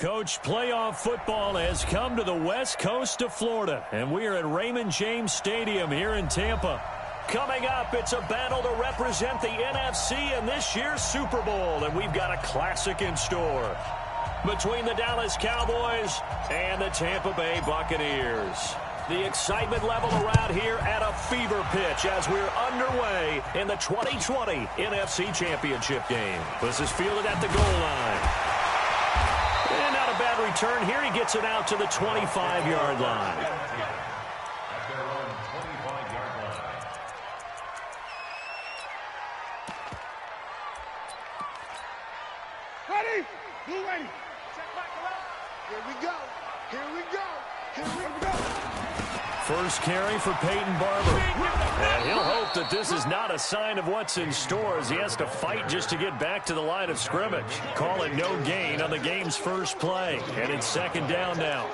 Coach, playoff football has come to the west coast of Florida, and we are at Raymond James Stadium here in Tampa. Coming up, it's a battle to represent the NFC in this year's Super Bowl, and we've got a classic in store between the Dallas Cowboys and the Tampa Bay Buccaneers. The excitement level around here at a fever pitch as we're underway in the 2020 NFC Championship game. This is fielded at the goal line. And not a bad return here. He gets it out to the 25-yard line. Ready? Blue ready. Check back around. Here we go. Here we go. Here we go. First carry for Peyton Barber. And he'll hope that this is not a sign of what's in store as he has to fight just to get back to the line of scrimmage. Call it no gain on the game's first play. And it's second down now.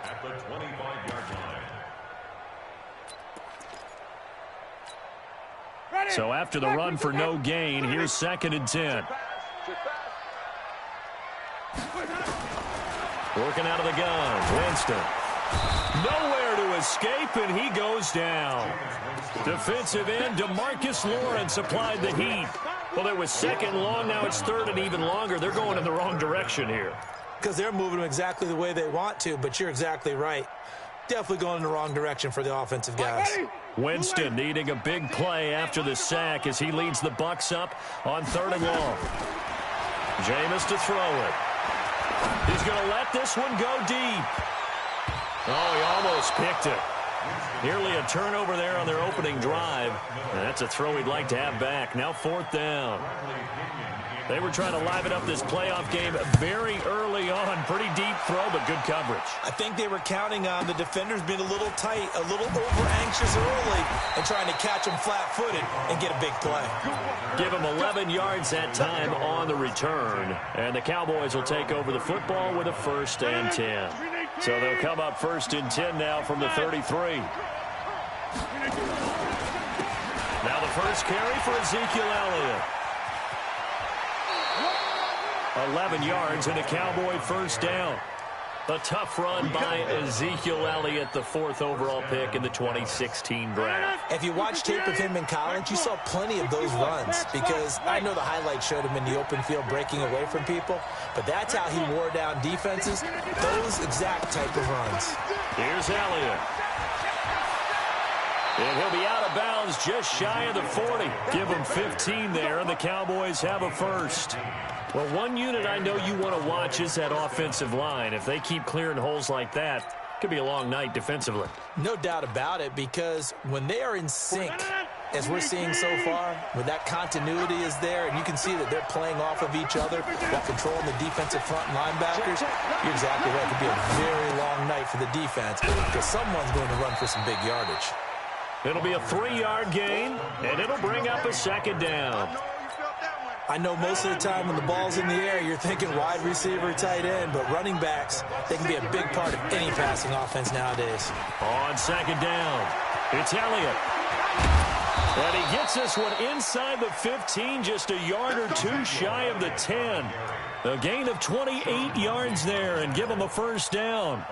At the 25-yard line. So after the run for no gain, here's second and 10. Working out of the gun, Winston. Nowhere to escape, and he goes down. Defensive end DeMarcus Lawrence applied the heat. Well, it was second long. Now it's third and even longer. They're going in the wrong direction here. Because they're moving them exactly the way they want to, but you're exactly right. Definitely going in the wrong direction for the offensive guys. Winston needing a big play after the sack as he leads the Bucs up on third and long. Jameis to throw it. He's going to let this one go deep. Oh, he almost picked it. Nearly a turnover there on their opening drive. And that's a throw he'd like to have back. Now fourth down. They were trying to liven up this playoff game very early on. Pretty deep throw, but good coverage. I think they were counting on the defenders being a little tight, a little over-anxious early, and trying to catch them flat-footed and get a big play. Give them 11 yards that time on the return. And the Cowboys will take over the football with a first and 10. So they'll come up first and 10 now from the 33. Now the first carry for Ezekiel Elliott. 11 yards and a Cowboy first down. A tough run by Ezekiel Elliott, the fourth overall pick in the 2016 draft. If you watch tape of him in college, you saw plenty of those runs because I know the highlights showed him in the open field breaking away from people, but that's how he wore down defenses, those exact type of runs. Here's Elliott. And he'll be out of bounds just shy of the 40. Give him 15 there, and the Cowboys have a first. Well, one unit I know you want to watch is that offensive line. If they keep clearing holes like that, it could be a long night defensively. No doubt about it, because when they are in sync, as we're seeing so far, when that continuity is there, and you can see that they're playing off of each other while controlling the defensive front linebackers, you're exactly right. It could be a very long night for the defense because someone's going to run for some big yardage. It'll be a 3-yard gain, and it'll bring up a second down. I know most of the time when the ball's in the air, you're thinking wide receiver, tight end, but running backs, they can be a big part of any passing offense nowadays. On second down, it's Elliott. And he gets this one inside the 15, just a yard or two shy of the 10. A gain of 28 yards there, and give him a first down.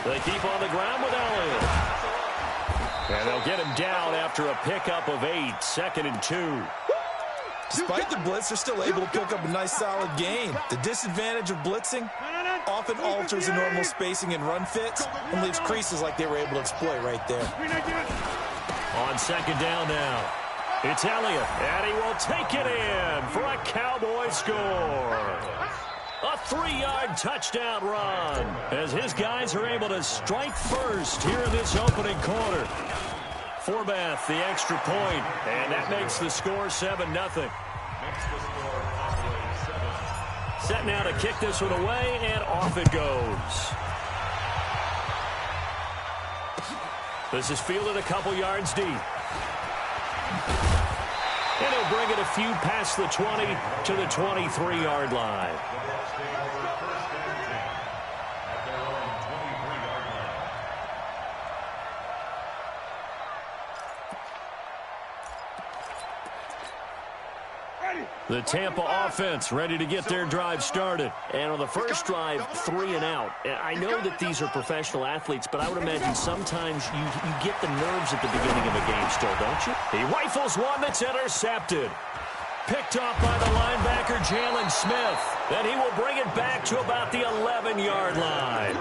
They keep on the ground with Elliott. And they'll get him down after a pickup of 8, second and 2. Despite the blitz, they're still able to pick up a nice solid gain. The disadvantage of blitzing often alters the normal spacing and run fits and leaves creases like they were able to exploit right there. On second down now, it's Elliott, and he will take it in for a Cowboy score. A 3-yard touchdown run as his guys are able to strike first here in this opening quarter. Forbath, the extra point, and that makes the score 7-0. Set now to kick this one away, and off it goes. This is fielded a couple yards deep. And he'll bring it a few past the 20 to the 23-yard line. The Tampa offense ready to get their drive started. And on the first drive, 3 and out. I know that these are professional athletes, but I would imagine sometimes you get the nerves at the beginning of a game still, don't you? He rifles one that's intercepted. Picked off by the linebacker, Jalen Smith. And he will bring it back to about the 11-yard line.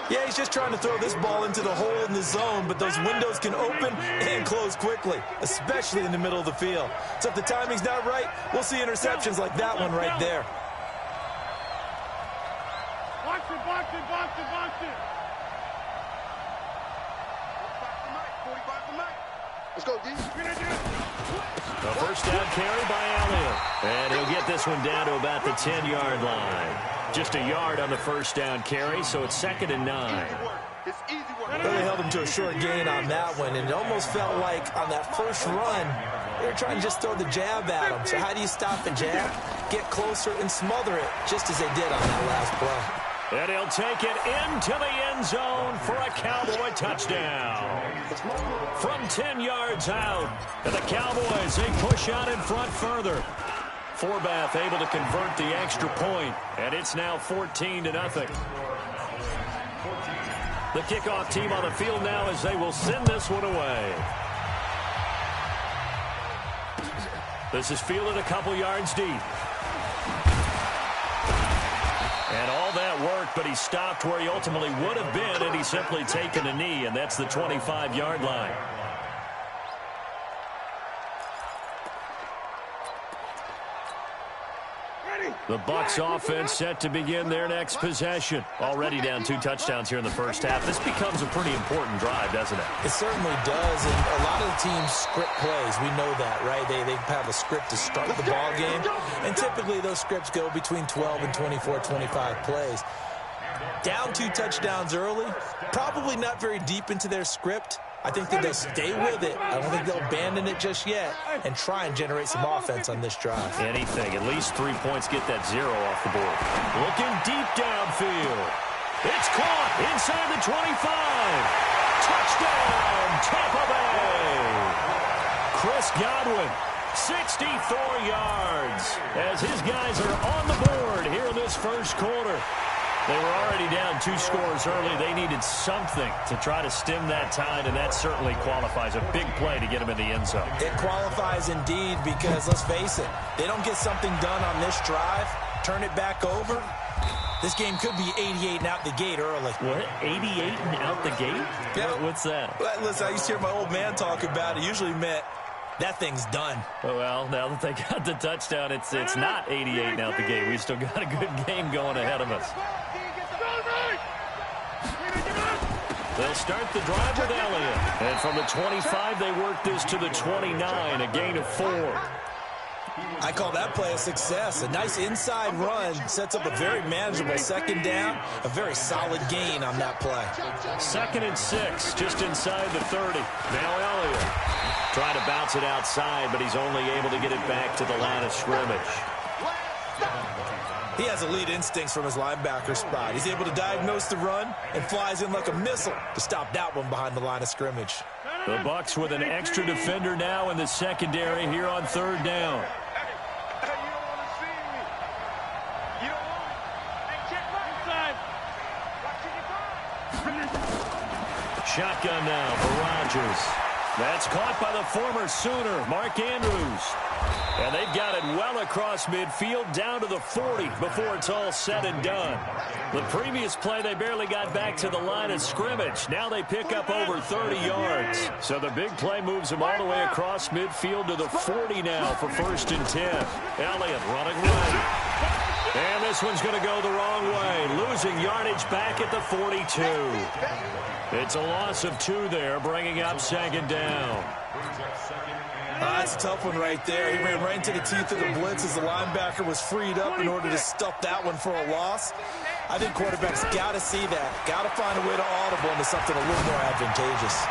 Yeah, he's just trying to throw this ball into the hole in the zone, but those windows can open and close quickly, especially in the middle of the field. So if the timing's not right, we'll see interceptions like that one right there. Box it, box it, box it, box it. 45 to Mike. Let's go, D. The first down carry by Elliott. And he'll get this one down to about the 10-yard line. Just a yard on the first down carry, so it's 2nd and 9. It's easy work. Really held him to a short gain on that one, and it almost felt like on that first run, they were trying to just throw the jab at him. So how do you stop the jab? Get closer and smother it, just as they did on that last play. And he'll take it into the end zone for a Cowboy touchdown. From 10 yards out, and the Cowboys, they push out in front further. Forbath able to convert the extra point, and it's now 14-0. The kickoff team on the field now as they will send this one away. This is fielded a couple yards deep. And all that work, but he stopped where he ultimately would have been, and he's simply taken a knee, and that's the 25-yard line. The Bucs offense set to begin their next possession. Already down 2 touchdowns here in the first half. This becomes a pretty important drive, doesn't it? It certainly does, and a lot of the teams script plays. We know that, right? They have a script to start the ball game, and typically those scripts go between 12 and 24, 25 plays. Down 2 touchdowns early, probably not very deep into their script. I think that they'll stay with it. I don't think they'll abandon it just yet and try and generate some offense on this drive. Anything. At least 3 points, get that 0 off the board. Looking deep downfield. It's caught inside the 25. Touchdown, Tampa Bay. Chris Godwin, 64 yards as his guys are on the board here in this first quarter. They were already down 2 scores early. They needed something to try to stem that tide, and that certainly qualifies. A big play to get them in the end zone. It qualifies indeed because, let's face it, they don't get something done on this drive, turn it back over, this game could be 88 and out the gate early. What? 88 and out the gate? Yeah. What's that? Well, listen, I used to hear my old man talk about it. Usually meant that thing's done. Well, now that they got the touchdown, it's not 88 and out the gate. We've still got a good game going ahead of us. They'll start the drive with Elliott. And from the 25, they work this to the 29, a gain of 4. I call that play a success. A nice inside run sets up a very manageable 2nd down, a very solid gain on that play. 2nd and 6, just inside the 30. Now Elliott trying to bounce it outside, but he's only able to get it back to the line of scrimmage. He has elite instincts from his linebacker spot. He's able to diagnose the run and flies in like a missile to stop that one behind the line of scrimmage. The Bucs with an extra defender now in the secondary here on 3rd down. Shotgun now for Rodgers. That's caught by the former Sooner, Mark Andrews. And they've got it well across midfield down to the 40 before it's all said and done. The previous play, they barely got back to the line of scrimmage. Now they pick up over 30 yards. So the big play moves them all the way across midfield to the 40 now for 1st and 10. Elliott running right. And this one's going to go the wrong way. Losing yardage back at the 42. It's a loss of 2 there, bringing up 2nd down. That's a tough one right there. He ran right into the teeth of the blitz as the linebacker was freed up in order to stuff that one for a loss. I think quarterbacks got to see that. Got to find a way to audible into something a little more advantageous.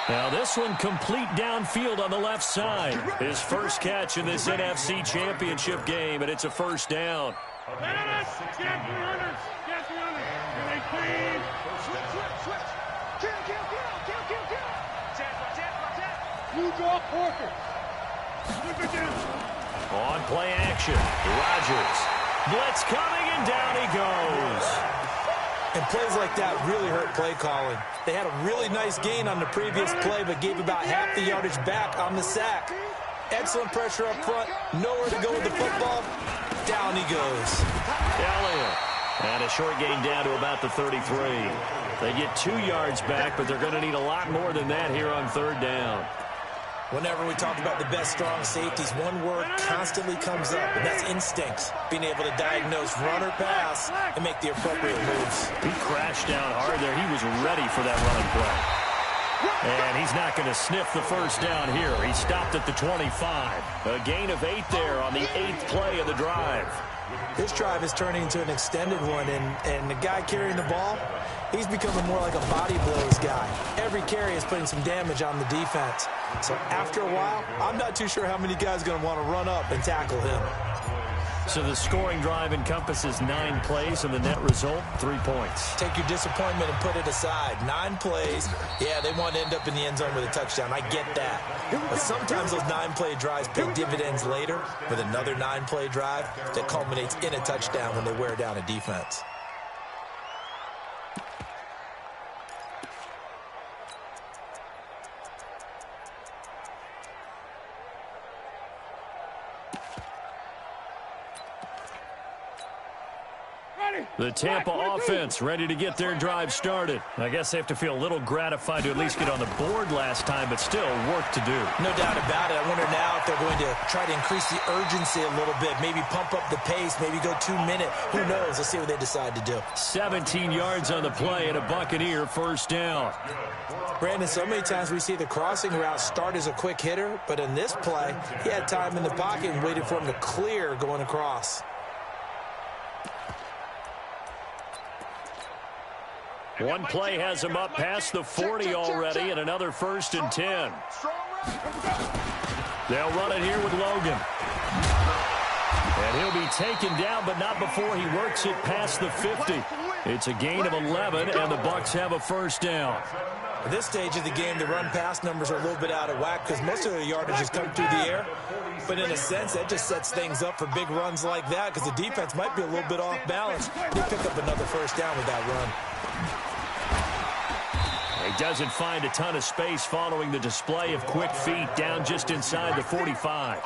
Now this one complete downfield on the left side. His first catch in this NFC Championship game, and it's a 1st down. On play action, Rodgers. Blitz coming, and down he goes. And plays like that really hurt play calling. They had a really nice gain on the previous play, but gave about half the yardage back on the sack. Excellent pressure up front. Nowhere to go with the football. Down he goes. Elliott. And a short gain down to about the 33. They get 2 yards back, but they're going to need a lot more than that here on third down. Whenever we talk about the best strong safeties, one word constantly comes up, and that's instincts. Being able to diagnose run or pass and make the appropriate moves. He crashed down hard there. He was ready for that running play. And he's not going to sniff the first down here. He stopped at the 25. A gain of 8 there on the 8th play of the drive. This drive is turning into an extended one, and the guy carrying the ball, he's becoming more like a body blows guy. Every carry is putting some damage on the defense. So after a while, I'm not too sure how many guys are going to want to run up and tackle him. So the scoring drive encompasses 9 plays, and the net result, 3 points. Take your disappointment and put it aside. 9 plays. Yeah, they want to end up in the end zone with a touchdown. I get that. But sometimes those 9-play drives pay dividends later with another 9-play drive that culminates in a touchdown when they wear down a defense. The Tampa offense ready to get their drive started. I guess they have to feel a little gratified to at least get on the board last time, but still work to do. No doubt about it. I wonder now if they're going to try to increase the urgency a little bit, maybe pump up the pace, maybe go 2-minute. Who knows? Let's see what they decide to do. 17 yards on the play and a Buccaneer first down. Brandon, so many times we see the crossing route start as a quick hitter, but in this play, he had time in the pocket and waited for him to clear going across. One play has him up past the 40 already, and another 1st and 10. They'll run it here with Logan. And he'll be taken down, but not before he works it past the 50. It's a gain of 11, and the Bucs have a first down. At this stage of the game, the run-pass numbers are a little bit out of whack because most of the yardage has come through the air. But in a sense, that just sets things up for big runs like that because the defense might be a little bit off balance. They pick up another first down with that run. He doesn't find a ton of space following the display of quick feet down just inside the 45.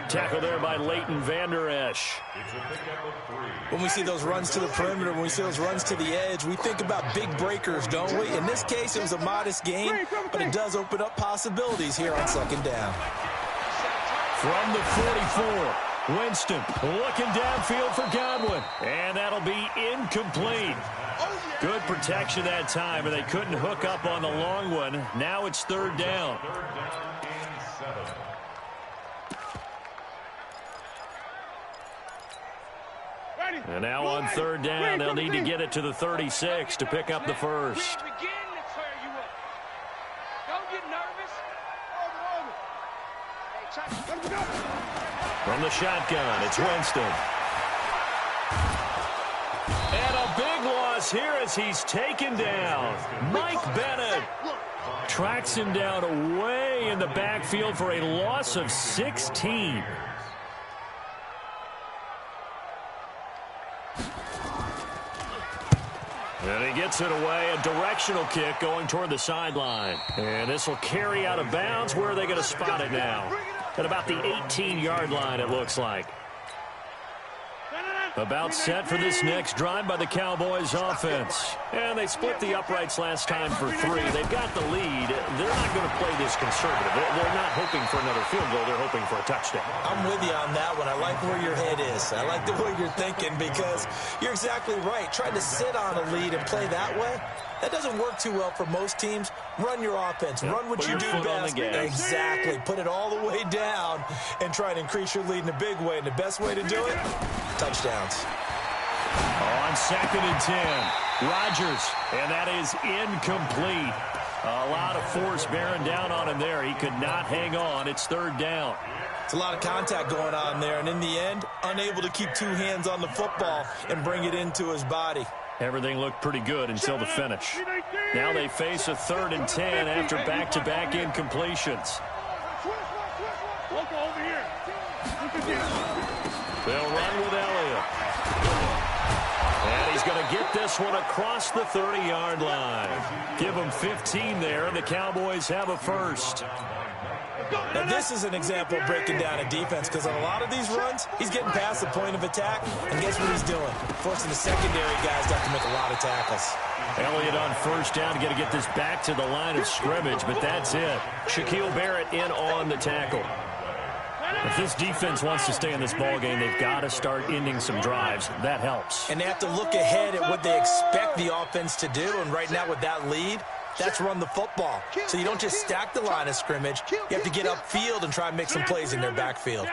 Tackle there by Leighton Vander Esch. When we see those runs to the perimeter, when we see those runs to the edge, we think about big breakers, don't we? In this case, it was a modest gain, but it does open up possibilities here on second down. From the 44, Winston looking downfield for Godwin, and that'll be incomplete. Good protection that time, and they couldn't hook up on the long one. Now it's third down. And now on third down, they'll need to get it to the 36 to pick up the first. From the shotgun, it's Winston. And a big loss here as he's taken down. Mike Bennett tracks him down away in the backfield for a loss of 16. And he gets it away, a directional kick going toward the sideline. And this will carry out of bounds. Where are they going to spot it now? At about the 18-yard line, it looks like. About set for this next drive by the Cowboys offense. And they split the uprights last time for 3. They've got the lead. They're not going to play this conservative. They're not hoping for another field goal. They're hoping for a touchdown. I'm with you on that one. I like where your head is. I like the way you're thinking because you're exactly right. Trying to sit on a lead and play that way, that doesn't work too well for most teams. Run your offense. Run what you do best. Exactly. Put it all the way down and try to increase your lead in a big way. And the best way to do it, touchdowns. On 2nd and 10, Rodgers, and that is incomplete. A lot of force bearing down on him there. He could not hang on. It's third down. It's a lot of contact going on there, and in the end, unable to keep 2 hands on the football and bring it into his body. Everything looked pretty good until the finish. Now they face a 3rd and 10 after back-to-back incompletions. They'll run with Elliott. And he's going to get this one across the 30-yard line. Give him 15 there, and the Cowboys have a first. Now, this is an example of breaking down a defense, because on a lot of these runs, he's getting past the point of attack, and guess what he's doing? Forcing the secondary guys to have to make a lot of tackles. Elliott on first down, got to get this back to the line of scrimmage, but that's it. Shaquille Barrett in on the tackle. If this defense wants to stay in this ballgame, they've got to start ending some drives. That helps. And they have to look ahead at what they expect the offense to do, and right now with that lead, that's run the football. So you don't just stack the line of scrimmage. You have to get upfield and try and make some plays in their backfield.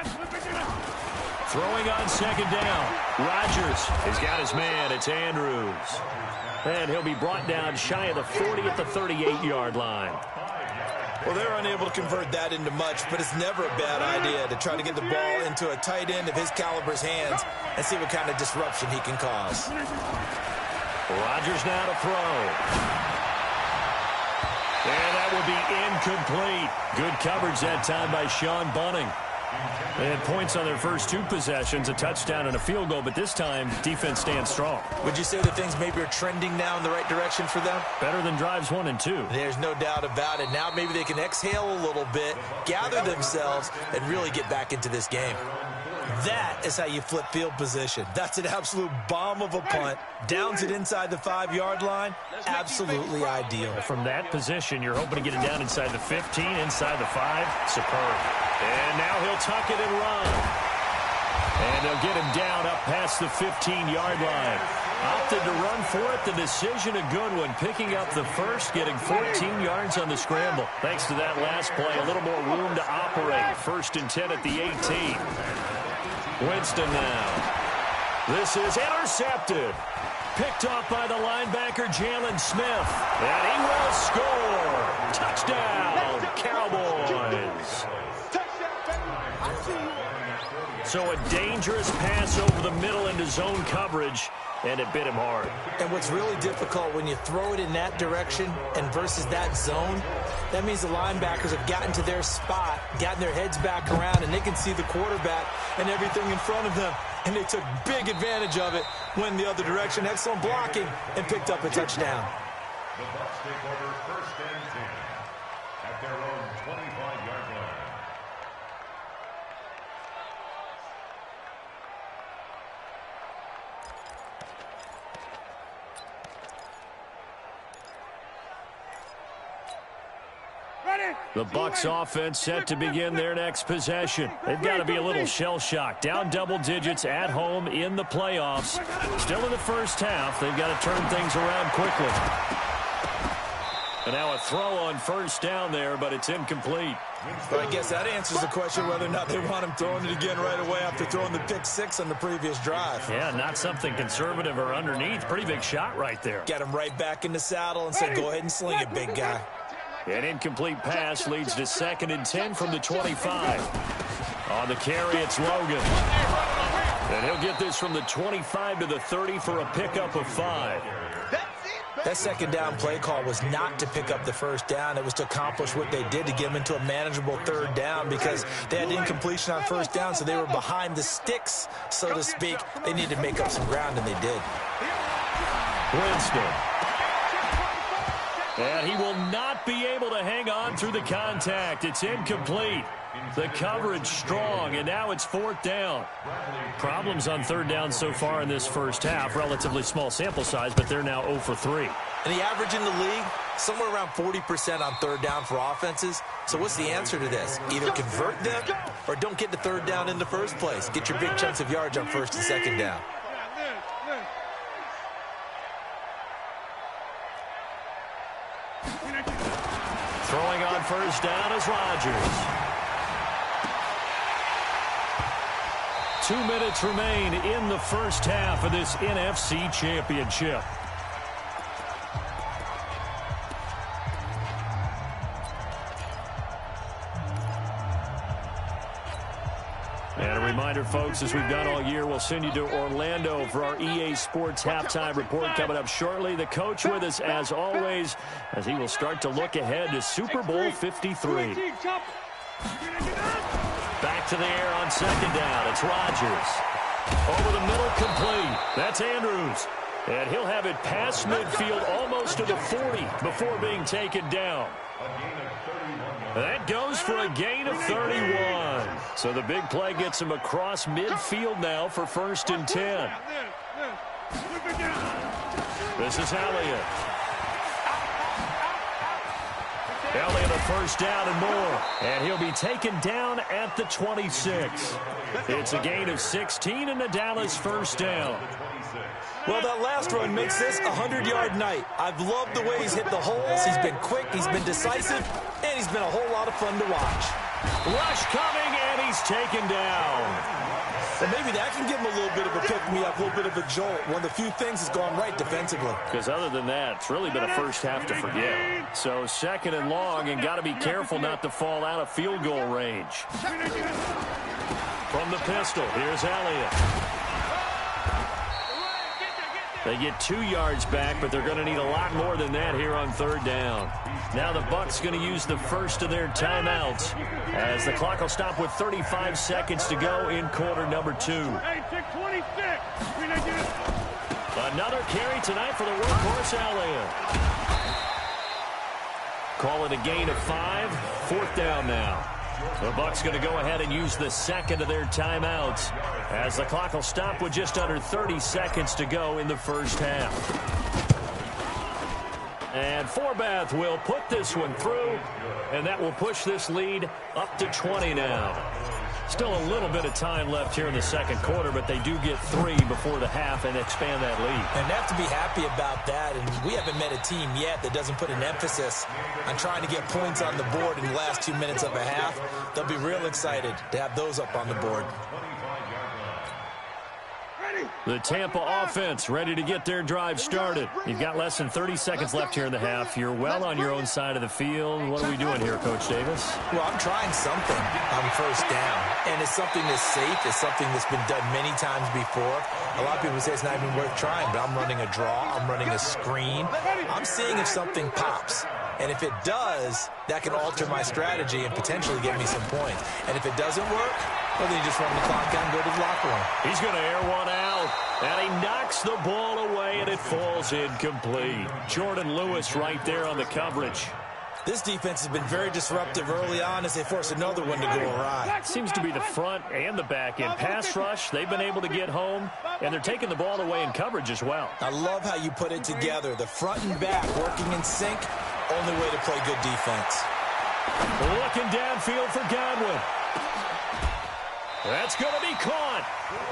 Throwing on second down. Rodgers has got his man. It's Andrews. And he'll be brought down shy of the 40 at the 38-yard line. Well, they're unable to convert that into much, but it's never a bad idea to try to get the ball into a tight end of his caliber's hands and see what kind of disruption he can cause. Rodgers now to throw. And that will be incomplete. Good coverage that time by Sean Bunting. They had points on their first two possessions, a touchdown and a field goal, but this time, defense stands strong. Would you say that things maybe are trending now in the right direction for them? Better than drives 1 and 2. There's no doubt about it. Now maybe they can exhale a little bit, gather themselves, and really get back into this game. That is how you flip field position. That's an absolute bomb of a punt. Downs it inside the 5-yard line. Absolutely ideal. From that position, you're hoping to get it down inside the 15, inside the 5. Superb. And now he'll tuck it and run. And they'll get him down up past the 15-yard line. Opted to run for it. The decision a good one. Picking up the first, getting 14 yards on the scramble. Thanks to that last play, a little more room to operate. 1st and 10 at the 18. Winston now. This is intercepted. Picked off by the linebacker, Jalen Smith. And he will score. Touchdown, Cowboys. So a dangerous pass over the middle into zone coverage, and it bit him hard. And what's really difficult when you throw it in that direction and versus that zone, that means the linebackers have gotten to their spot, gotten their heads back around, and they can see the quarterback and everything in front of them. And they took big advantage of it, went the other direction, excellent blocking, and picked up a touchdown. The Bucs take over 1st and 10 at their own 25-yard line. The Bucs offense set to begin their next possession. They've got to be a little shell-shocked. Down double digits at home in the playoffs. Still in the first half. They've got to turn things around quickly. And now a throw on first down there, but it's incomplete. But I guess that answers the question whether or not they want him throwing it again right away after throwing the pick 6 on the previous drive. Yeah, not something conservative or underneath. Pretty big shot right there. Got him right back in the saddle and said, go ahead and sling it, big guy. An incomplete pass leads to 2nd and 10 from the 25. On the carry, it's Logan. And he'll get this from the 25 to the 30 for a pickup of 5. That second down play call was not to pick up the first down. It was to accomplish what they did to get them into a manageable 3rd down because they had incompletion on first down, so they were behind the sticks, so to speak. They needed to make up some ground, and they did. Winston. And he will not be able to hang on through the contact. It's incomplete. The coverage strong, and now it's 4th down. Problems on 3rd down so far in this first half. Relatively small sample size, but they're now 0 for 3. And the average in the league, somewhere around 40% on 3rd down for offenses. So what's the answer to this? Either convert them or don't get the 3rd down in the first place. Get your big chunks of yards on 1st and 2nd down. Throwing on first down is Rodgers. 2 minutes remain in the first half of this NFC Championship. And a reminder, folks, as we've done all year, we'll send you to Orlando for our EA Sports Halftime Report coming up shortly. The coach with us, as always, as he will start to look ahead to Super Bowl 53. Back back to the air on second down. It's Rodgers. Over the middle, complete. That's Andrews. And he'll have it past midfield almost to the 40 before being taken down. That goes for a gain of 31. So the big play gets him across midfield now for 1st and 10. This is Elliott. Elliott a first down and more. And he'll be taken down at the 26. It's a gain of 16 and a Dallas first down. Well, that last run makes this a 100-yard night. I've loved the way he's hit the holes. He's been quick, he's been decisive, and he's been a whole lot of fun to watch. Rush coming, and he's taken down. And maybe that can give him a little bit of a pick-me-up, a little bit of a jolt. One of the few things that's gone right defensively. Because other than that, it's really been a first half to forget. So 2nd and long, and got to be careful not to fall out of field goal range. From the pistol, here's Elliott. They get 2 yards back, but they're going to need a lot more than that here on 3rd down. Now the Bucs going to use the first of their timeouts as the clock will stop with 35 seconds to go in quarter number 2. Another carry tonight for the workhorse Elliott. Call it a gain of 5. 4th down now. The Bucs going to go ahead and use the 2nd of their timeouts as the clock will stop with just under 30 seconds to go in the first half. And Forbath will put this one through, and that will push this lead up to 20 now. Still a little bit of time left here in the 2nd quarter, but they do get 3 before the half and expand that lead. And they have to be happy about that, and we haven't met a team yet that doesn't put an emphasis on trying to get points on the board in the last 2 minutes of a half. They'll be real excited to have those up on the board. The Tampa offense ready to get their drive started. You've got less than 30 seconds left here in the half. You're well on your own side of the field. What are we doing here, Coach Davis? Well, I'm trying something on 1st down, and it's something that's safe. It's something that's been done many times before. A lot of people say it's not even worth trying, but I'm running a draw. I'm running a screen. I'm seeing if something pops. And if it does, that can alter my strategy and potentially get me some points. And if it doesn't work, well, then you just run the clock down and go to the locker room. He's going to air one out, and he knocks the ball away, and it falls incomplete. Jordan Lewis right there on the coverage. This defense has been very disruptive early on as they force another one to go awry. Seems to be the front and the back end. Pass rush, they've been able to get home, and they're taking the ball away in coverage as well. I love how you put it together. The front and back working in sync. Only way to play good defense. Looking downfield for Godwin. That's going to be caught.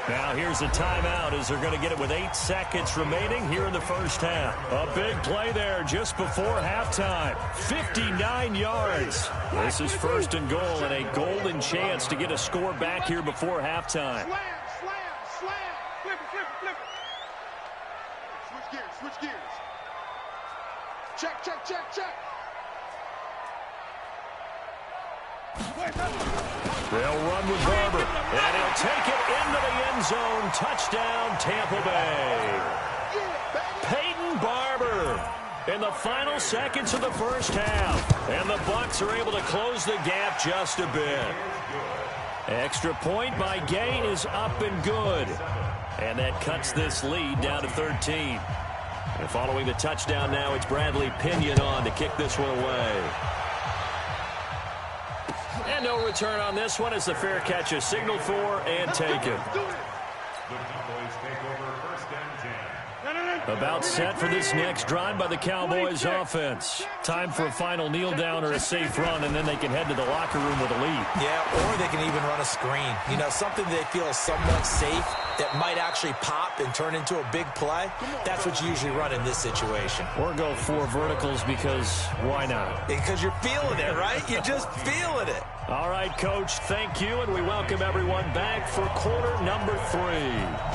Now here's a timeout as they're going to get it with 8 seconds remaining here in the first half. A big play there just before halftime. 59 yards. This is 1st and goal and a golden chance to get a score back here before halftime. Slam. Flip it. Switch gears. Check. They'll run with Barber, and he'll take it into the end zone. Touchdown, Tampa Bay. Peyton Barber in the final seconds of the first half. And the Bucs are able to close the gap just a bit. Extra point by Gay is up and good. And that cuts this lead down to 13. And following the touchdown now, it's Bradley Pinion on to kick this one away. And no return on this one as the fair catch is signaled for and taken. About set for this next drive by the Cowboys offense. Time for a final kneel down or a safe run, and then they can head to the locker room with a lead. Yeah, or they can even run a screen. You know, something they feel is somewhat safe that might actually pop and turn into a big play. That's what you usually run in this situation. Or go 4 verticals because why not? Because you're feeling it, right? You're just feeling it. All right, Coach, thank you, and we welcome everyone back for quarter number 3.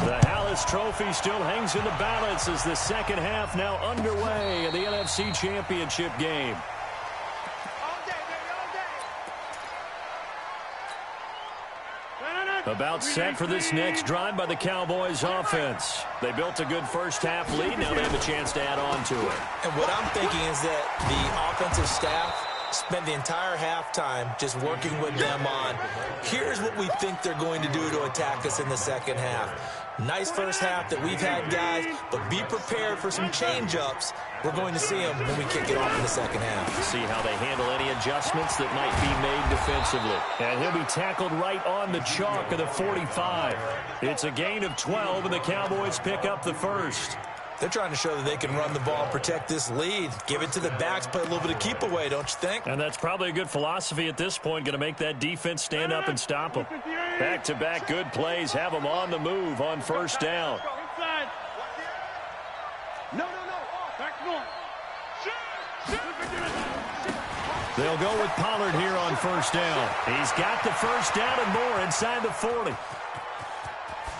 The Hallis Trophy still hangs in the balance as the second half now underway in the NFC Championship game. About set for this next drive by the Cowboys offense. They built a good first half lead. Now they have a chance to add on to it. And what I'm thinking is that the offensive staff spent the entire halftime just working with them on, here's what we think they're going to do to attack us in the second half. Nice first half that we've had, guys, but be prepared for some change-ups. We're going to see them when we kick it off in the second half. See how they handle any adjustments that might be made defensively. And he'll be tackled right on the chalk of the 45. It's a gain of 12, and the Cowboys pick up the first. They're trying to show that they can run the ball and protect this lead. Give it to the backs, play a little bit of keep away, don't you think? And that's probably a good philosophy at this point, going to make that defense stand up and stop them. Back-to-back good plays have them on the move on first down. They'll go with Pollard here on first down. He's got the first down and more inside the 40.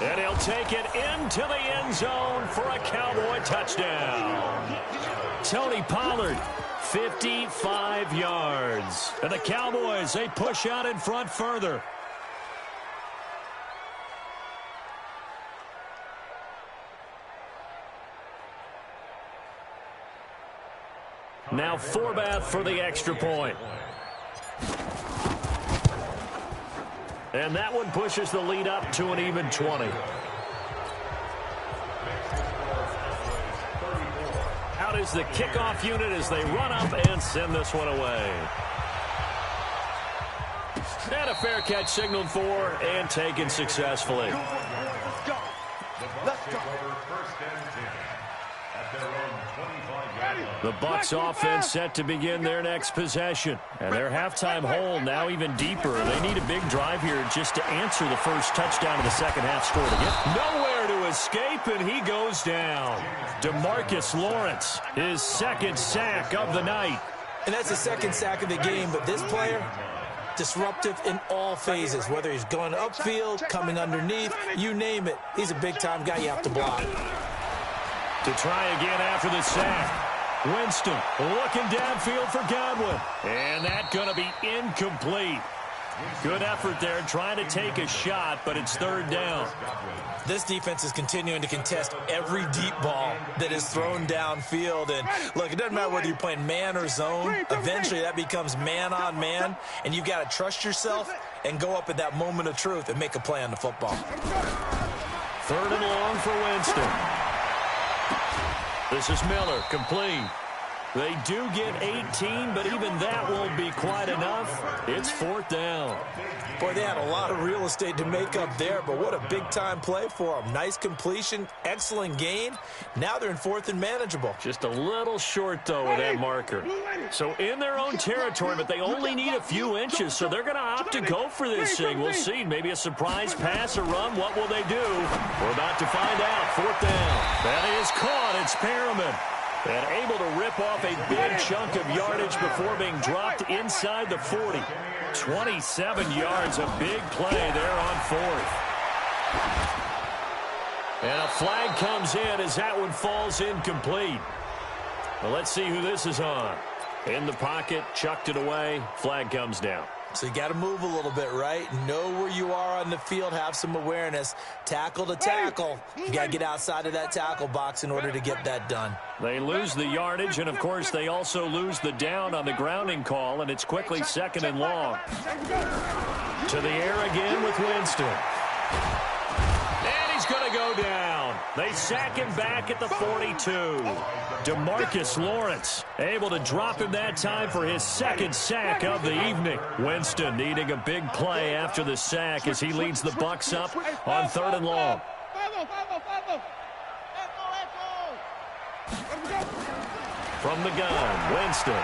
And he'll take it into the end zone for a Cowboy touchdown. Tony Pollard, 55 yards. And the Cowboys, they push out in front further. Now Forbath for the extra point. And that one pushes the lead up to an even 20. Out is the kickoff unit as they run up and send this one away. And a fair catch signaled for and taken successfully. Let's go. Let's go. The Bucs offense set to begin their next possession. And their halftime hole now even deeper. They need a big drive here just to answer the first touchdown of the second half scored again. Nowhere to escape, and he goes down. DeMarcus Lawrence, his second sack of the night. And that's the second sack of the game, but this player, disruptive in all phases, whether he's going upfield, coming underneath, you name it. He's a big-time guy you have to block. To try again after the sack. Winston looking downfield for Godwin. And that's going to be incomplete. Good effort there trying to take a shot, but it's third down. This defense is continuing to contest every deep ball that is thrown downfield. And, look, it doesn't matter whether you're playing man or zone. Eventually that becomes man on man, and you've got to trust yourself and go up at that moment of truth and make a play on the football. Third and long for Winston. This is Miller, complete. They do get 18, but even that won't be quite enough. It's fourth down. Boy, they had a lot of real estate to make up there, but what a big-time play for them. Nice completion, excellent gain. Now they're in fourth and manageable. Just a little short, though, with that marker. So in their own territory, but they only need a few inches, so they're going to opt to go for this thing. We'll see. Maybe a surprise pass or run. What will they do? We're about to find out. Fourth down. That is caught. It's Perriman. And able to rip off a big chunk of yardage before being dropped inside the 40. 27 yards, a big play there on fourth. And a flag comes in as that one falls incomplete. Well, let's see who this is on. In the pocket, chucked it away, flag comes down. So you got to move a little bit, right? Know where you are on the field, have some awareness. Tackle to tackle. You got to get outside of that tackle box in order to get that done. They lose the yardage, and, of course, they also lose the down on the grounding call, and it's quickly second and long. To the air again with Winston. And he's going to go down. They sack him back at the 42. DeMarcus Lawrence able to drop him that time for his second sack of the evening. Winston needing a big play after the sack as he leads the Bucs up on third and long. From the gun, Winston.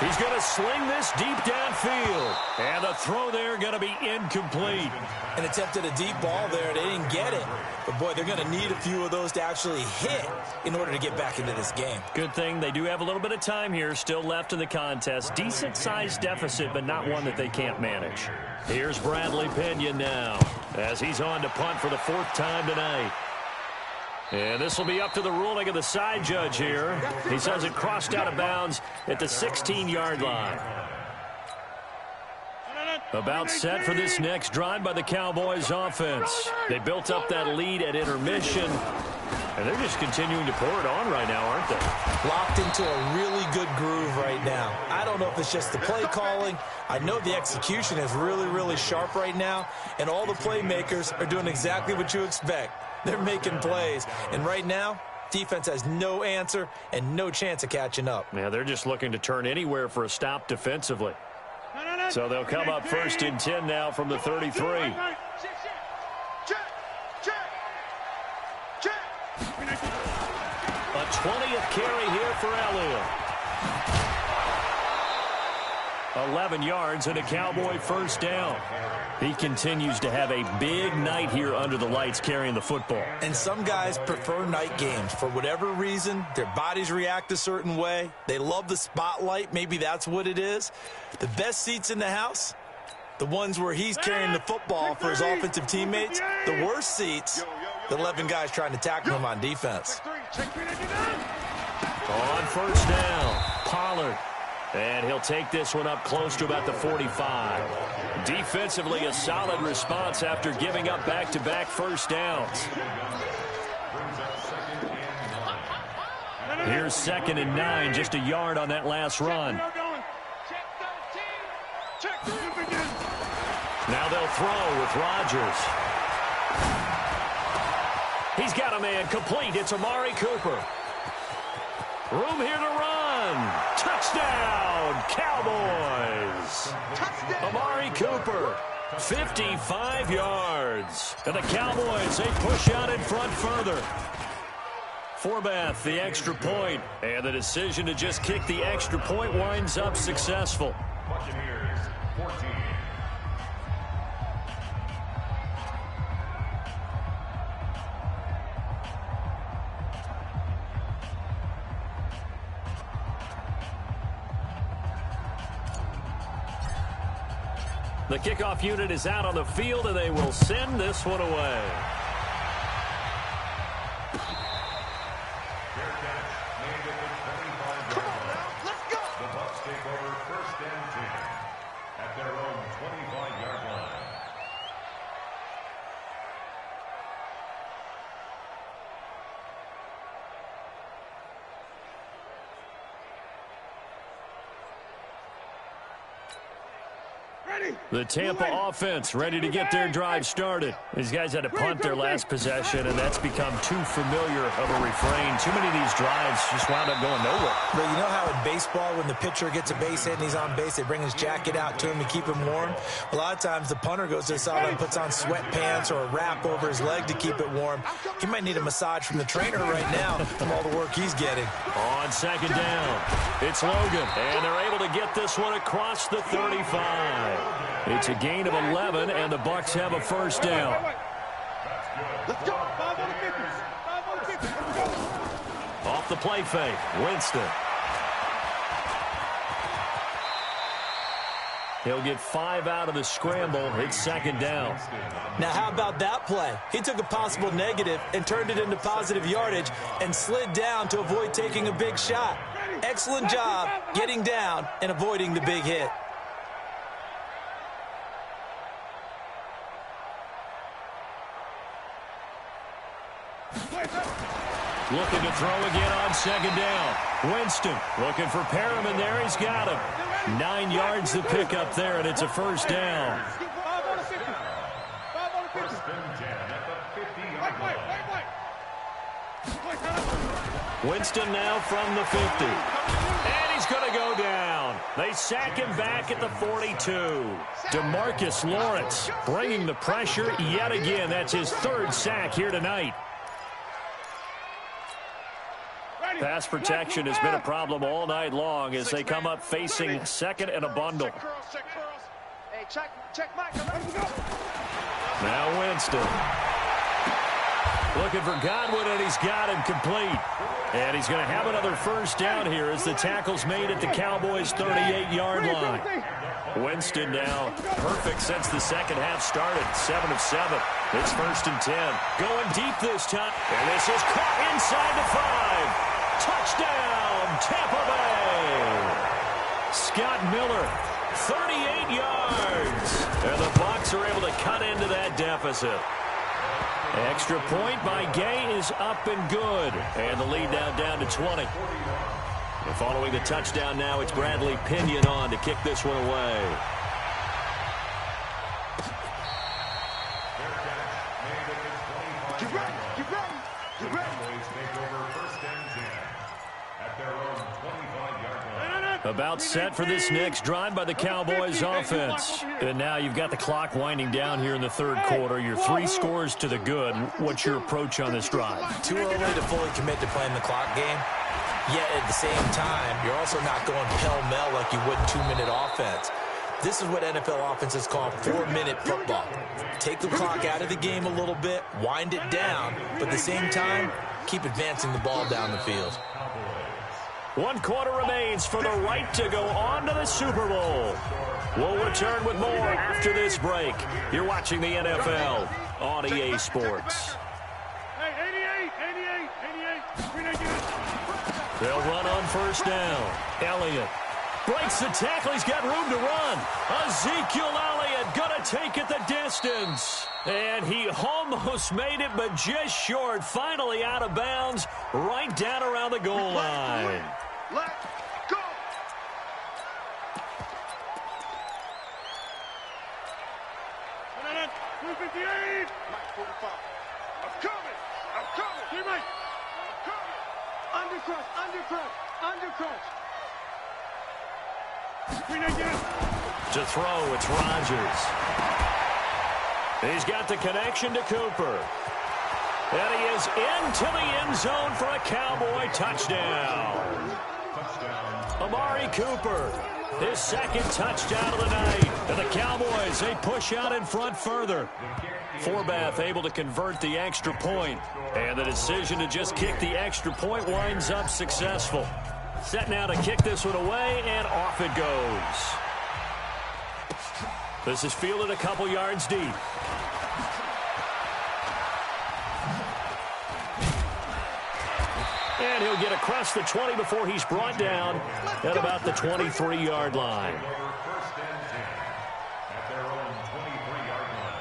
He's going to sling this deep downfield. And the throw there going to be incomplete. An attempt at a deep ball there. They didn't get it. But, boy, they're going to need a few of those to actually hit in order to get back into this game. Good thing they do have a little bit of time here still left in the contest. Decent-sized deficit, but not one that they can't manage. Here's Bradley Pinion now as he's on to punt for the fourth time tonight. And this will be up to the ruling of the side judge here. He says it crossed out of bounds at the 16-yard line. About set for this next drive by the Cowboys offense. They built up that lead at intermission. And they're just continuing to pour it on right now, aren't they? Locked into a really good groove right now. I don't know if it's just the play calling. I know the execution is really, really sharp right now, and all the playmakers are doing exactly what you expect. They're making plays, and right now, defense has no answer and no chance of catching up. Yeah, they're just looking to turn anywhere for a stop defensively. So they'll come up 1st and 10 now from the 33. A 20th carry here for Elliott. 11 yards and a Cowboy first down. He continues to have a big night here under the lights carrying the football. And some guys prefer night games. For whatever reason, their bodies react a certain way. They love the spotlight. Maybe that's what it is. The best seats in the house, the ones where he's carrying the football for his offensive teammates. The worst seats, the 11 guys trying to tackle him on defense. On first down, Pollard. And he'll take this one up close to about the 45. Defensively, a solid response after giving up back-to-back first downs. Here's 2nd and 9, just a yard on that last run. Now they'll throw with Rodgers. He's got a man complete. It's Amari Cooper. Room here to run. Touchdown, Cowboys. Amari Cooper, 55 yards. And the Cowboys, they push out in front further. Forbath, the extra point. And the decision to just kick the extra point winds up successful. Buccaneers, 14. The kickoff unit is out on the field, and they will send this one away. Fair catch made at the 25-yard line. Let's go. The Bucs take over 1st and 10 at their own 25-yard line. The Tampa offense ready to get their drive started. These guys had to punt their last possession, and that's become too familiar of a refrain. Too many of these drives just wound up going nowhere. But you know how in baseball, when the pitcher gets a base hit and he's on base, they bring his jacket out to him to keep him warm? A lot of times the punter goes to the sideline, puts on sweatpants or a wrap over his leg to keep it warm. He might need a massage from the trainer right now from all the work he's getting. On 2nd down, it's Logan, and they're able to get this one across the 35. It's a gain of 11, and the Bucs have a first down. Let's go. 5 on the 50. 5 on the 50. Let's go. Off the play fake, Winston. He'll get 5 out of the scramble. It's 2nd down. Now, how about that play? He took a possible negative and turned it into positive yardage and slid down to avoid taking a big shot. Excellent job getting down and avoiding the big hit. Looking to throw again on 2nd down. Winston looking for Perriman there. He's got him. 9 yards to pick up there, and it's a first down. 5 on the 50. 5 on the 50. 1st and 10 at the 50-yard line. Winston now from the 50. And he's going to go down. They sack him back at the 42. DeMarcus Lawrence bringing the pressure yet again. That's his 3rd sack here tonight. Pass protection has been a problem all night long as they come up facing 2nd and a bundle. Now Winston. Looking for Godwin, and he's got him complete. And he's going to have another first down here as the tackle's made at the Cowboys' 38-yard line. Winston now perfect since the second half started. 7 of 7. It's 1st and 10. Going deep this time. And this is caught inside the 5. Touchdown, Tampa Bay. Scott Miller, 38 yards. And the Bucs are able to cut into that deficit. Extra point by Gay is up and good. And the lead now down to 20. And following the touchdown now, it's Bradley Pinion on to kick this one away. Get ready, get ready, get ready. Take over first and 10 at their own 25-yard line. About set for this next drive by the Cowboys offense. And now you've got the clock winding down here in the third quarter. You're 3 scores to the good. What's your approach on this drive? Too early to fully commit to playing the clock game. Yet at the same time, you're also not going pell-mell like you would 2-minute offense. This is what NFL offenses call 4-minute football. Take the clock out of the game a little bit, wind it down, but at the same time, keep advancing the ball down the field. 1 quarter remains for the right to go on to the Super Bowl. We'll return with more after this break. You're watching the NFL on EA Sports. Hey, 88. They'll run on first down. Elliott breaks the tackle. He's got room to run. Ezekiel Elliott going to take it the distance. And he almost made it, but just short. Finally out of bounds, right down around the goal line. Let's go. Blue 58. Mike 45. I'm coming. Teammate. I'm coming. Undercrush. To throw, it's Rodgers. He's got the connection to Cooper. And he is into the end zone for a Cowboy touchdown. Amari Cooper, his second touchdown of the night. And the Cowboys, they push out in front further. Forbath able to convert the extra point. And the decision to just kick the extra point winds up successful. Set now to kick this one away, and off it goes. This is fielded a couple yards deep. And he'll get across the 20 before he's brought down at about the 23-yard line. First and 10 at their own 23-yard line.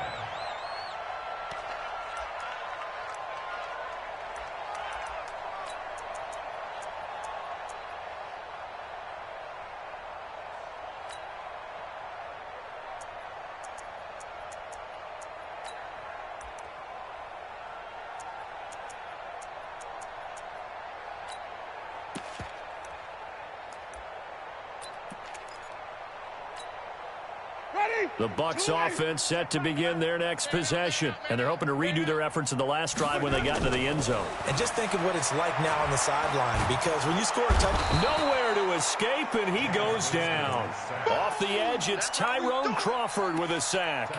The Bucs offense set to begin their next possession. And they're hoping to redo their efforts in the last drive when they got into the end zone. And just think of what it's like now on the sideline, because when you score a touchdown, nowhere to escape, and he goes down. Off the edge, it's Tyrone Crawford with a sack.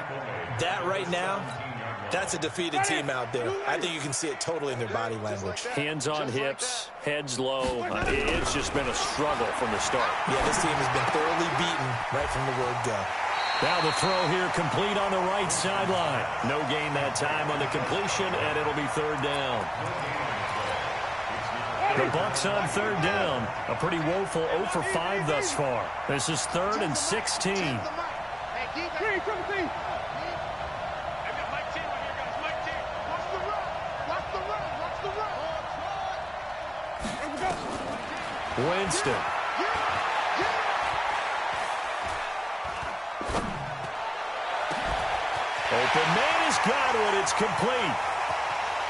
that right now, that's a defeated team out there. I think you can see it totally in their body language. Hands on hips, heads low. It's just been a struggle from the start. Yeah, this team has been thoroughly beaten right from the word go. Now the throw here complete on the right sideline. No gain that time on the completion, and it'll be third down. The Bucs on third down. A pretty woeful 0 for 5 thus far. This is 3rd and 16. Winston. Open man is Godwin. It's complete.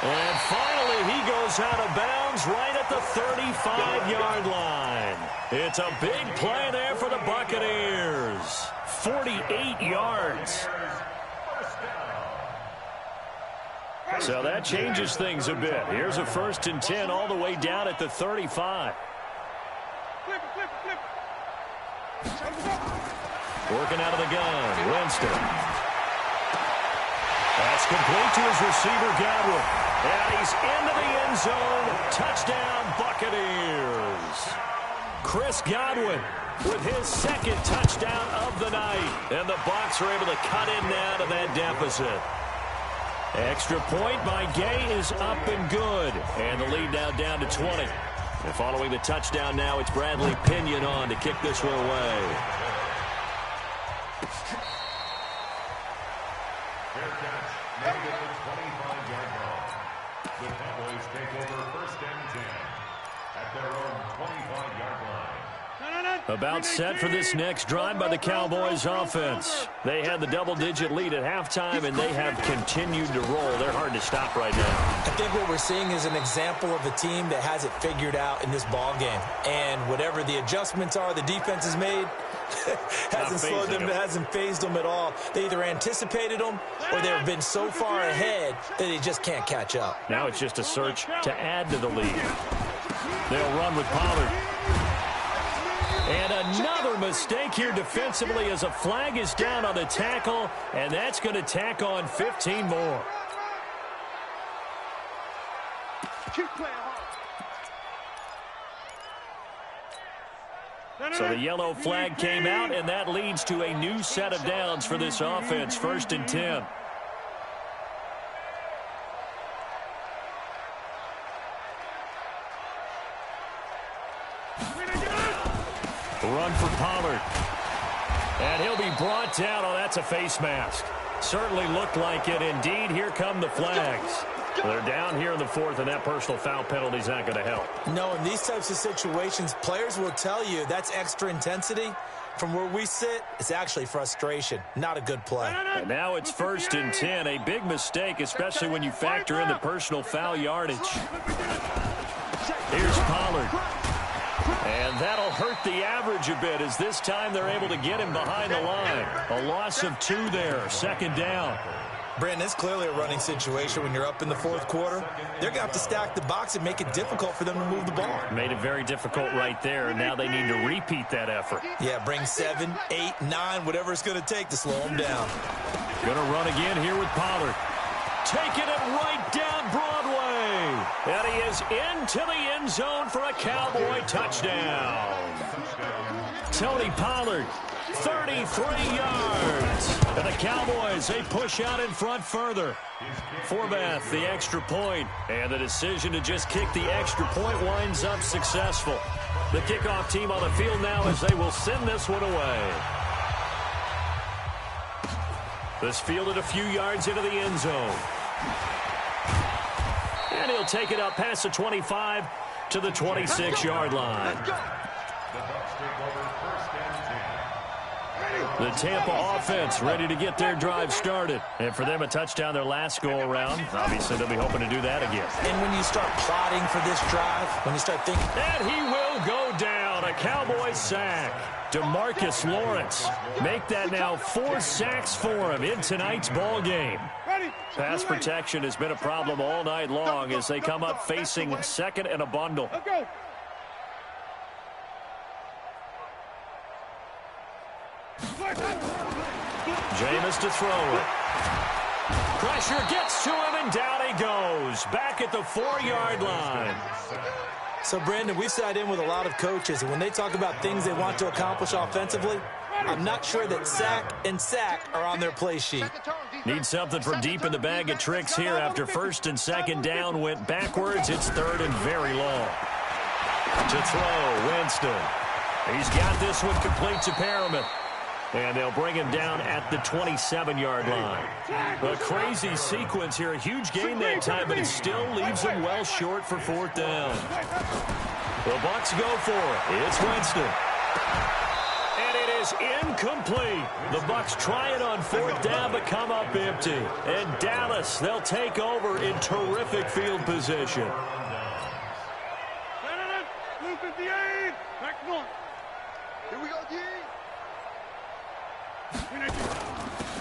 And finally, he goes out of bounds right at the 35-yard line. It's a big play there for the Buccaneers. 48 yards. So that changes things a bit. Here's a 1st and 10 all the way down at the 35. Working out of the gun, Winston. That's complete to his receiver, Godwin. And he's into the end zone. Touchdown, Buccaneers. Chris Godwin with his 2nd touchdown of the night. And the Bucs are able to cut in now to that deficit. Extra point by Gay is up and good. And the lead now down to 20. And following the touchdown now, it's Bradley Pinion on to kick this one away. take over first and 10 at their own 25-yard line. About set for this next drive by the Cowboys offense. They had the double-digit lead at halftime, and they have continued to roll. They're hard to stop right now. I think what we're seeing is an example of a team that has it figured out in this ball game. And whatever the adjustments are the defense has made, hasn't slowed them, hasn't phased them at all. They either anticipated them or they've been so far ahead that they just can't catch up. Now it's just a search to add to the lead. They'll run with Pollard. And another mistake here defensively as a flag is down on the tackle, and that's going to tack on 15 more. So the yellow flag came out, and that leads to a new set of downs for this offense, 1st and 10. Run for Pollard. And he'll be brought down. Oh, that's a face mask. Certainly looked like it. Indeed, here come the flags. They're down here in the 4th, and that personal foul penalty is not going to help. No, in these types of situations, players will tell you that's extra intensity. From where we sit, it's actually frustration. Not a good play. And now it's 1st and 10. A big mistake, especially when you factor in the personal foul yardage. Here's Pollard. And that'll hurt the average a bit as this time they're able to get him behind the line. A loss of 2 there, 2nd down. Brandon, it's clearly a running situation when you're up in the 4th quarter. They're going to have to stack the box and make it difficult for them to move the ball. Made it very difficult right there, and now they need to repeat that effort. Yeah, bring 7, 8, 9, whatever it's going to take to slow them down. Going to run again here with Pollard. Taking it right down Broadway. And he is into the end zone for a Cowboy touchdown. Tony Pollard, 33 yards. And the Cowboys, they push out in front further. Forbath, the extra point. And the decision to just kick the extra point winds up successful. The kickoff team on the field now as they will send this one away. This fielded a few yards into the end zone. And he'll take it up past the 25 to the 26-yard line. The Tampa offense ready to get their drive started. And for them, a touchdown their last go-around. Obviously, they'll be hoping to do that again. And when you start plotting for this drive, when you start thinking... And he will go down. A Cowboy sack. DeMarcus Lawrence. Make that now 4 sacks for him in tonight's ball game. Pass protection has been a problem all night long as they come up facing 2nd and a bundle. Jameis to throw it. Pressure gets to him, and down he goes. Back at the 4-yard line. So, Brandon, we've sat in with a lot of coaches, and when they talk about things they want to accomplish offensively, I'm not sure that sack and sack are on their play sheet. Need something from deep in the bag of tricks here after 1st and 2nd down went backwards. It's 3rd and very long. To throw, Winston. He's got this one complete to Perriman. And they'll bring him down at the 27-yard line. A crazy sequence here. A huge gain that time, but it still leaves them well short for 4th down. The Bucs go for it. It's Winston. And it is incomplete. The Bucs try it on 4th down, but come up empty. And Dallas, they'll take over in terrific field position. Here we go, D.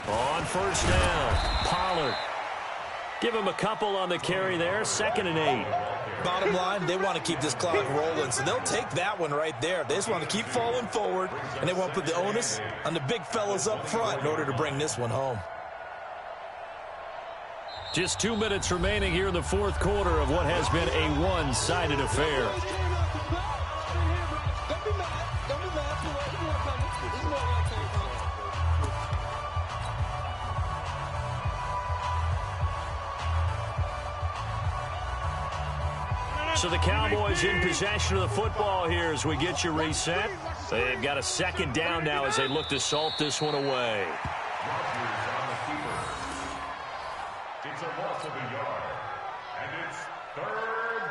On 1st down, Pollard. Give him a couple on the carry there, 2nd and 8. Bottom line, they want to keep this clock rolling, so they'll take that one right there. They just want to keep falling forward, and they want to put the onus on the big fellas up front in order to bring this one home. Just 2 minutes remaining here in the 4th quarter of what has been a one-sided affair. So the Cowboys in possession of the football here as we get you reset. They've got a 2nd down now as they look to salt this one away. It's a loss of a yard, and it's 3rd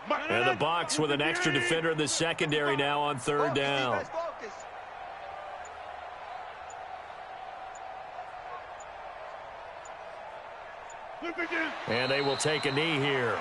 And the Bucs with an extra defender in the secondary now on third down. And they will take a knee here.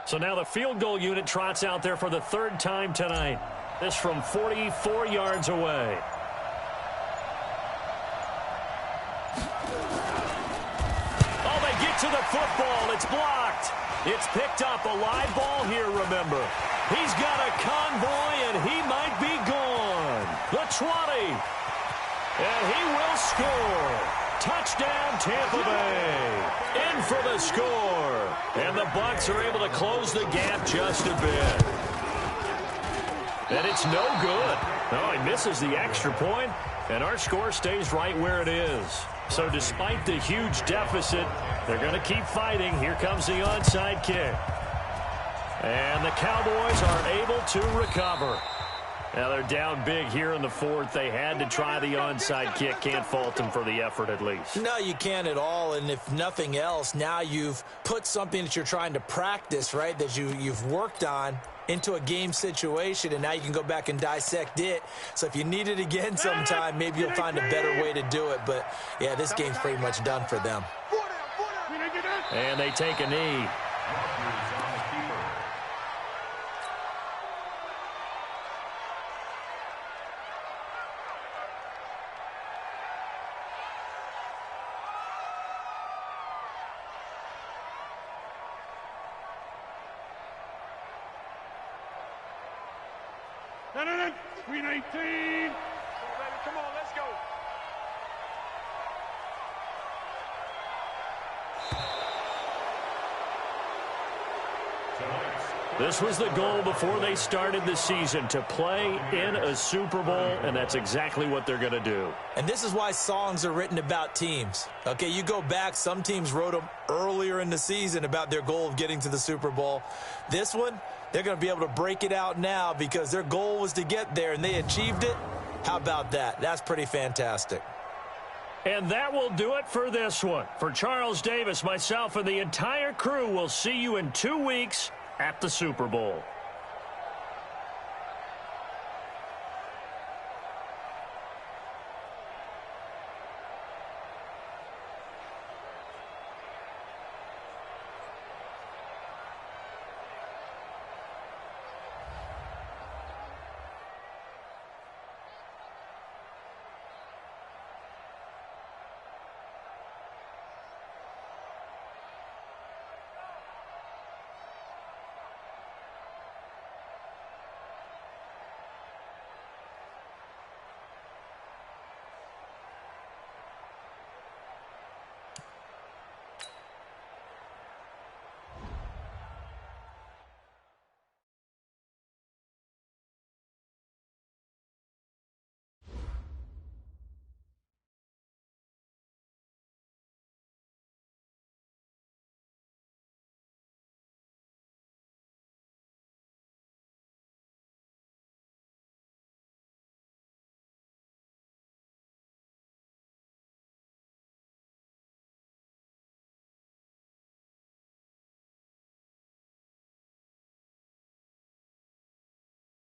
So now the field goal unit trots out there for the third time tonight. This from 44 yards away. Oh, they get to the football. It's blocked. It's picked up. A live ball here, remember. He's got a convoy, and he might be gone. The 20. And he will score. Touchdown, Tampa Bay. In for the score. And the Bucs are able to close the gap just a bit. And it's no good. Oh, he misses the extra point, and our score stays right where it is. So despite the huge deficit, they're going to keep fighting. Here comes the onside kick. And the Cowboys are able to recover. Now they're down big here in the fourth. They had to try the onside kick. Can't fault them for the effort at least. No, you can't at all. And if nothing else, now you've put something that you're trying to practice, right, that you've worked on into a game situation, and now you can go back and dissect it. So if you need it again sometime, maybe you'll find a better way to do it. But, yeah, this game's pretty much done for them. And they take a knee. Green 18. Come on, baby. Come on, let's go. This was the goal before they started the season, to play in a Super Bowl, and that's exactly what they're going to do. And this is why songs are written about teams. Okay, you go back, some teams wrote them earlier in the season about their goal of getting to the Super Bowl. This one, they're going to be able to break it out now because their goal was to get there, and they achieved it. How about that? That's pretty fantastic. And that will do it for this one. For Charles Davis, myself, and the entire crew, we'll see you in 2 weeks at the Super Bowl.